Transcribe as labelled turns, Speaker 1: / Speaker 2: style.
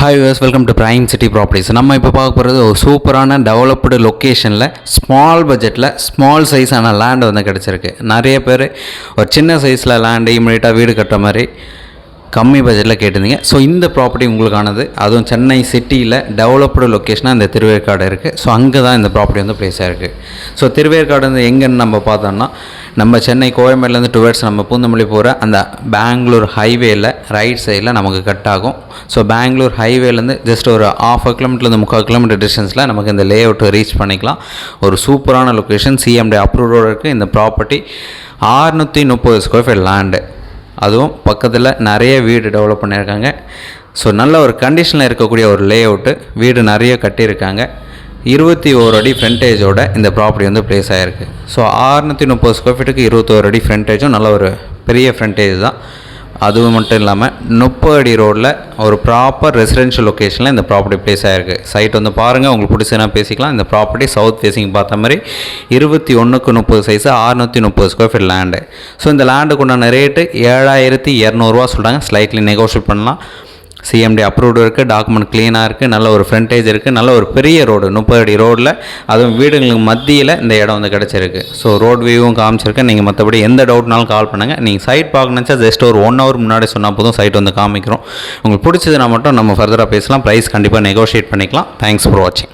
Speaker 1: Hi viewers, welcome to prime city properties. நம்ம இப்போ பார்க்க போகிறது ஒரு சூப்பரான டெவலப்டு லொக்கேஷனில் ஸ்மால் பட்ஜெட்டில் ஸ்மால் சைஸான லேண்ட் வந்து கிடச்சிருக்கு. நிறைய பேர் ஒரு சின்ன சைஸில் லேண்டு இமீடியட்டாக வீடு கட்டுற மாதிரி கம்மி பட்ஜெட்டில் கேட்டிருந்தீங்க. ஸோ இந்த ப்ராப்பர்ட்டி உங்களுக்கானது. அதுவும் சென்னை சிட்டியில் டெவலப்டு லொக்கேஷனாக இந்த திருவேற்காடு இருக்குது. ஸோ அங்கே தான் இந்த ப்ராப்பர்ட்டி வந்து ப்ளேஸ் ஆகிருக்கு. ஸோ திருவேற்காடு வந்து எங்கன்னு நம்ம பார்த்தோம்னா, நம்ம சென்னை கோயம்பேடுலேருந்து டுவர்ட்ஸ் நம்ம பூந்தமல்லி போகிற அந்த பெங்களூர் ஹைவேயில் ரைட் சைடில் நமக்கு கட் ஆகும். ஸோ பெங்களூர் ஹைவேலேருந்து ஜஸ்ட் ஒரு 1/2 கிலோமீட்டர்லேருந்து 3/4 கிலோமீட்டர் டிஸ்டன்ஸில் நமக்கு இந்த லே அவுட்டை ரீச் பண்ணிக்கலாம். ஒரு சூப்பரான லொக்கேஷன், சிஎம்டி அப்ரூவோடு இருக்குது. இந்த ப்ராப்பர்ட்டி 630 ஸ்கொயர் ஃபீட் லேண்டு, அதுவும் பக்கத்தில் நிறைய வீடு டெவலப் பண்ணியிருக்காங்க. ஸோ நல்ல ஒரு கண்டிஷனில் இருக்கக்கூடிய ஒரு லே அவுட்டு, வீடு நிறைய கட்டியிருக்காங்க. 21 அடி ஃப்ரண்டேஜோட இந்த ப்ராப்பர்ட்டி வந்து ப்ளேஸ் ஆகிருக்கு. ஸோ 630 ஸ்கொயர் ஃபீட்டுக்கு 21 அடி ஃப்ரண்டேஜும் நல்ல ஒரு பெரிய ஃப்ரண்டேஜ் தான். அதுவும் மட்டும் இல்லாமல் 30 அடி ரோடில் ஒரு ப்ராப்பர் ரெசிடென்ஷியல் லொக்கேஷனில் இந்த ப்ராப்பர்ட்டி ப்ளேஸ் ஆகிருக்கு. சைட் வந்து பாருங்கள், உங்களுக்கு பிடிச்சதுனா பேசிக்கலாம். இந்த ப்ராப்பர்ட்டி சவுத் ஃபேஸிங் பார்த்த மாதிரி 21:30 size 630 square feet land. So இந்த லேண்டுக்கு உண்டான ரேட்டு 7200 சொல்கிறாங்க. ஸ்லைட்லி நெகோஷியேட் பண்ணலாம். சிஎம்டி அப்ரூவ்டு இருக்குது, டாக்குமெண்ட் க்ளீனாக இருக்குது, நல்ல ஒரு ஃப்ரண்டேஜ் இருக்குது, நல்ல ஒரு பெரிய ரோடு 30 அடி ரோடில், அதுவும் வீடுங்களுக்கு மத்தியில் இந்த இடம் வந்து கிடச்சிருக்கு. ஸோ ரோட் வியூவும் காமிச்சிருக்கேன். நீங்கள் மற்றபடி எந்த டவுட்னாலும் கால் பண்ணுங்கள். நீங்கள் சைட் பார்க்கணுச்சா ஜஸ்ட் ஒரு 1 hour முன்னாடி சொன்னால் போதும், சைட் வந்து காமிக்கிறோம். உங்களுக்கு பிடிச்சதுனா மட்டும் நம்ம ஃபர்தராக பேசலாம். ப்ரைஸ் கண்டிப்பாக நெகோஷியேட் பண்ணிக்கலாம். தேங்க்ஸ் ஃபார் வாட்சிங்.